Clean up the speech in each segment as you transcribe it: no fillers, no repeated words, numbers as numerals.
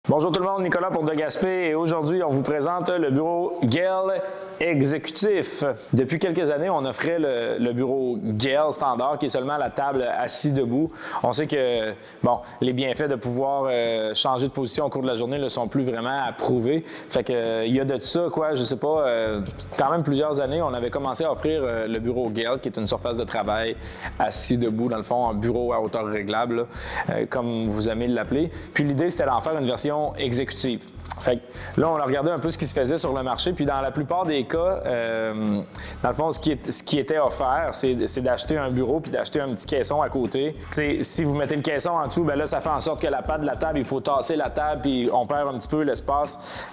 Bonjour tout le monde, Nicolas pour De Gaspé et aujourd'hui on vous présente le bureau Gale exécutif. Depuis quelques années, on offrait le bureau Gale standard qui est seulement la table assis debout. On sait que les bienfaits de pouvoir changer de position au cours de la journée ne sont plus vraiment à prouver. Fait que il y a de ça je sais pas, quand même plusieurs années, on avait commencé à offrir le bureau Gale qui est une surface de travail assis debout, dans le fond, un bureau à hauteur réglable, comme vous aimez l'appeler. Puis l'idée c'était d'en faire une version exécutive. Fait que là, on a regardé un peu ce qui se faisait sur le marché, puis dans la plupart des cas, dans le fond, ce qui était offert, c'est d'acheter un bureau puis d'acheter un petit caisson à côté. T'sais, si vous mettez le caisson en dessous, ben là, ça fait en sorte que la patte de la table, il faut tasser la table, puis on perd un petit peu l'espace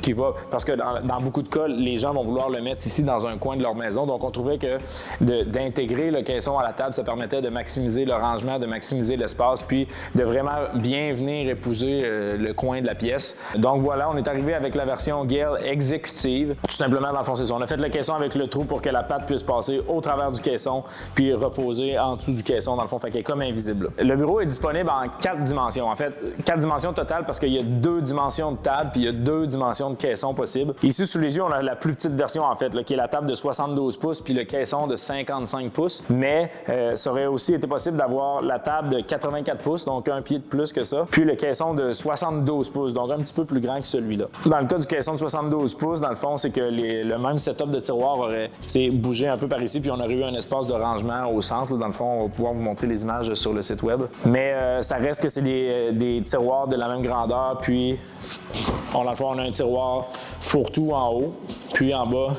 qui va... Parce que dans beaucoup de cas, les gens vont vouloir le mettre ici dans un coin de leur maison, donc on trouvait que d'intégrer le caisson à la table, ça permettait de maximiser le rangement, de maximiser l'espace, puis de vraiment bien venir épouser le coin de la pièce. Donc voilà, on est arrivé avec la version Gale exécutive. Tout simplement, dans le fond, c'est ça. On a fait le caisson avec le trou pour que la patte puisse passer au travers du caisson puis reposer en dessous du caisson, dans le fond, fait qu'il est comme invisible. Le bureau est disponible en 4 dimensions. En fait, 4 dimensions totales parce qu'il y a 2 dimensions de table puis il y a 2 dimensions de caisson possibles. Ici, sous les yeux, on a la plus petite version, en fait, là, qui est la table de 72 pouces puis le caisson de 55 pouces. Mais ça aurait aussi été possible d'avoir la table de 84 pouces, donc un pied de plus que ça, puis le caisson de 72 pouces, donc un petit peu plus grand que celui-là. Dans le cas du caisson de 72 pouces, dans le fond, c'est que le même setup de tiroir aurait bougé un peu par ici, puis on aurait eu un espace de rangement au centre. Dans le fond, on va pouvoir vous montrer les images sur le site web. Mais ça reste que c'est des tiroirs de la même grandeur, puis dans le fond, on a un tiroir fourre-tout en haut, puis en bas,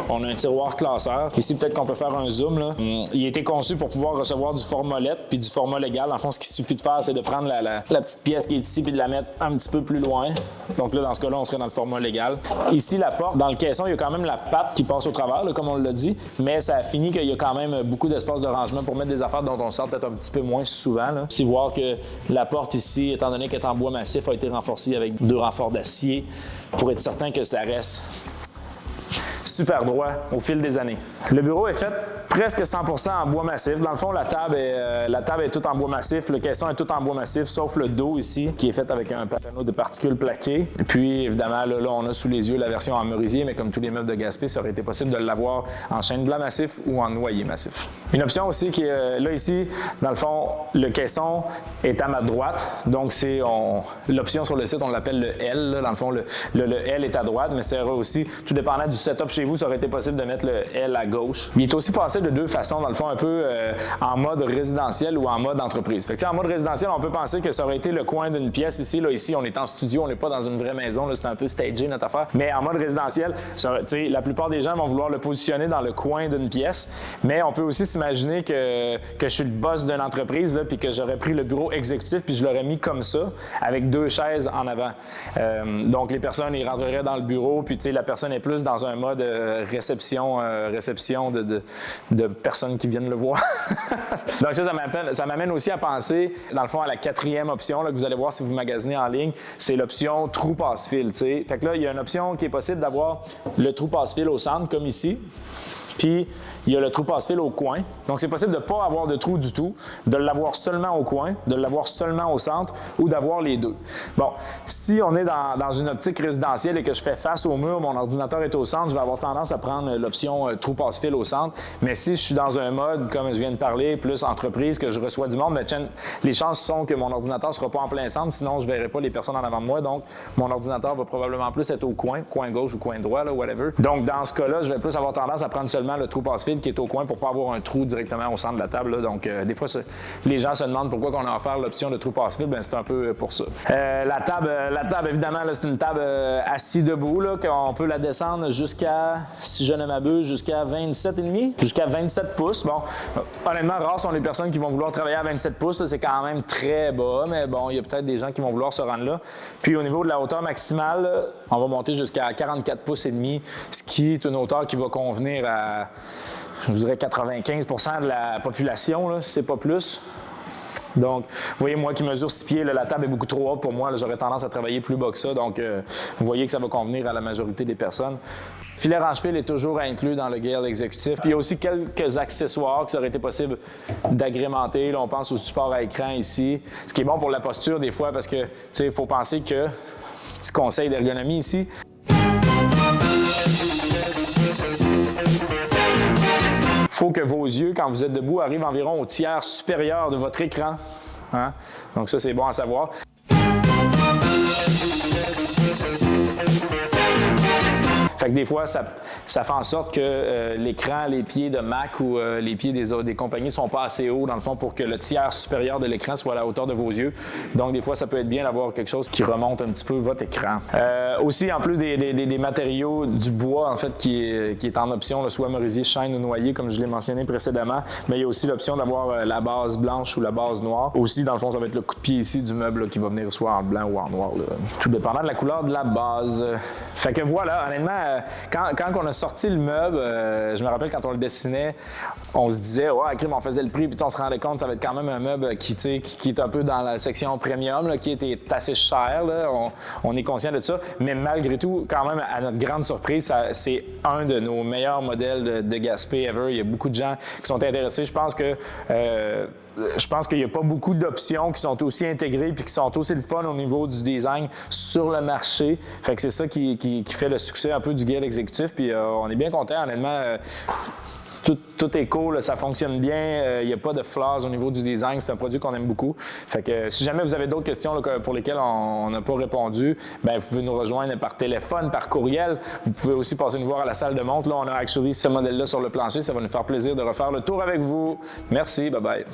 on a un tiroir classeur. Ici, peut-être qu'on peut faire un zoom. Là. Il a été conçu pour pouvoir recevoir du format lettre puis du format légal. En fond, ce qu'il suffit de faire, c'est de prendre la petite pièce qui est ici puis de la mettre un petit peu plus loin. Donc là, dans ce cas-là, on serait dans le format légal. Ici, la porte, dans le caisson, il y a quand même la patte qui passe au travers, là, comme on l'a dit, mais ça a fini qu'il y a quand même beaucoup d'espace de rangement pour mettre des affaires dont on sort peut-être un petit peu moins souvent. Là. Aussi voir que la porte ici, étant donné qu'elle est en bois massif, a été renforcée avec 2 renforts d'acier pour être certain que ça reste super droit au fil des anneaux. Le bureau est fait presque 100% en bois massif. Dans le fond, la table est toute en bois massif. Le caisson est tout en bois massif, sauf le dos ici, qui est fait avec un panneau de particules plaquées. Et puis, évidemment, là, on a sous les yeux la version en merisier, mais comme tous les meubles de Gaspé, ça aurait été possible de l'avoir en chêne blanc massif ou en noyer massif. Une option aussi qui est là ici, dans le fond, le caisson est à ma droite. Donc, l'option sur le site, on l'appelle le L. Là. Dans le fond, le L est à droite, mais c'est aussi, tout dépendant du setup chez vous, ça aurait été possible de mettre le L à gauche. Il est aussi passé de 2 façons, dans le fond, un peu en mode résidentiel ou en mode entreprise. Fait que, en mode résidentiel, on peut penser que ça aurait été le coin d'une pièce ici. Là, ici, on est en studio, on n'est pas dans une vraie maison, c'est un peu stagé notre affaire. Mais en mode résidentiel, la plupart des gens vont vouloir le positionner dans le coin d'une pièce. Mais on peut aussi s'imaginer que je suis le boss d'une entreprise, puis que j'aurais pris le bureau exécutif puis je l'aurais mis comme ça, avec 2 chaises en avant. Donc, les personnes, ils rentreraient dans le bureau, puis la personne est plus dans un mode réception de personnes qui viennent le voir. Donc ça m'amène aussi à penser, dans le fond, à la 4e option là, que vous allez voir si vous magasinez en ligne, c'est l'option trou passe-fil. Fait que là, il y a une option qui est possible d'avoir le trou passe-fil au centre, comme ici. Puis, il y a le trou passe-fil au coin. Donc, c'est possible de ne pas avoir de trou du tout, de l'avoir seulement au coin, de l'avoir seulement au centre ou d'avoir les deux. Bon, si on est dans une optique résidentielle et que je fais face au mur, mon ordinateur est au centre, je vais avoir tendance à prendre l'option trou passe-fil au centre. Mais si je suis dans un mode, comme je viens de parler, plus entreprise, que je reçois du monde, bien, les chances sont que mon ordinateur ne sera pas en plein centre, sinon je ne verrai pas les personnes en avant de moi. Donc, mon ordinateur va probablement plus être au coin gauche ou coin droit, là, whatever. Donc, dans ce cas-là, je vais plus avoir tendance à prendre seulement le trou passe-fil qui est au coin pour ne pas avoir un trou directement au centre de la table. Là. Donc, des fois, les gens se demandent pourquoi on a offert l'option de trou passe-fil. Bien, c'est un peu pour ça. La table, évidemment, là, c'est une table assis debout, là, qu'on peut la descendre jusqu'à, si je ne m'abuse, jusqu'à 27,5, jusqu'à 27 pouces. Bon, honnêtement, rares sont les personnes qui vont vouloir travailler à 27 pouces. Là, c'est quand même très bas, mais bon, il y a peut-être des gens qui vont vouloir se rendre là. Puis, au niveau de la hauteur maximale, là, on va monter jusqu'à 44 pouces et demi, ce qui est une hauteur qui va convenir à, je dirais, 95% de la population, là, si c'est pas plus. Donc, vous voyez, moi qui mesure 6 pieds, là, la table est beaucoup trop haute pour moi. J'aurais tendance à travailler plus bas que ça. Donc, vous voyez que ça va convenir à la majorité des personnes. Filet range-fil est toujours inclus dans le Gale exécutif. Puis il y a aussi quelques accessoires qui auraient été possible d'agrémenter. Là, on pense au support à écran ici. Ce qui est bon pour la posture des fois parce que, tu sais, il faut penser que, petit conseil d'ergonomie ici, il faut que vos yeux, quand vous êtes debout, arrivent environ au tiers supérieur de votre écran. Hein? Donc ça, c'est bon à savoir. Fait que des fois, ça fait en sorte que l'écran, les pieds de Mac ou les pieds des compagnies ne sont pas assez hauts, dans le fond, pour que le tiers supérieur de l'écran soit à la hauteur de vos yeux. Donc, des fois, ça peut être bien d'avoir quelque chose qui remonte un petit peu votre écran. Aussi, en plus des matériaux, du bois, en fait, qui est en option, là, soit merisier, chêne ou noyer, comme je l'ai mentionné précédemment. Mais il y a aussi l'option d'avoir la base blanche ou la base noire. Aussi, dans le fond, ça va être le coup de pied ici du meuble là, qui va venir soit en blanc ou en noir, là, tout dépendant de la couleur de la base. Fait que voilà, honnêtement, quand on a sorti le meuble, je me rappelle quand on le dessinait, on se disait, ouais, crime, on faisait le prix, puis on se rendait compte que ça va être quand même un meuble qui est un peu dans la section premium, là, qui était assez cher. Là. On est conscient de ça, mais malgré tout, quand même, à notre grande surprise, c'est un de nos meilleurs modèles de Gaspé ever. Il y a beaucoup de gens qui sont intéressés. Je pense qu'il n'y a pas beaucoup d'options qui sont aussi intégrées puis qui sont aussi le fun au niveau du design sur le marché. Fait que c'est ça qui fait le succès un peu du Gale exécutif. Puis on est bien content, honnêtement. Tout est cool, ça fonctionne bien, il n'y a pas de flaws au niveau du design, c'est un produit qu'on aime beaucoup. Fait que si jamais vous avez d'autres questions là, pour lesquelles on n'a pas répondu, bien, vous pouvez nous rejoindre par téléphone, par courriel. Vous pouvez aussi passer nous voir à la salle de montre. Là, on a actually ce modèle-là sur le plancher, ça va nous faire plaisir de refaire le tour avec vous. Merci, bye bye.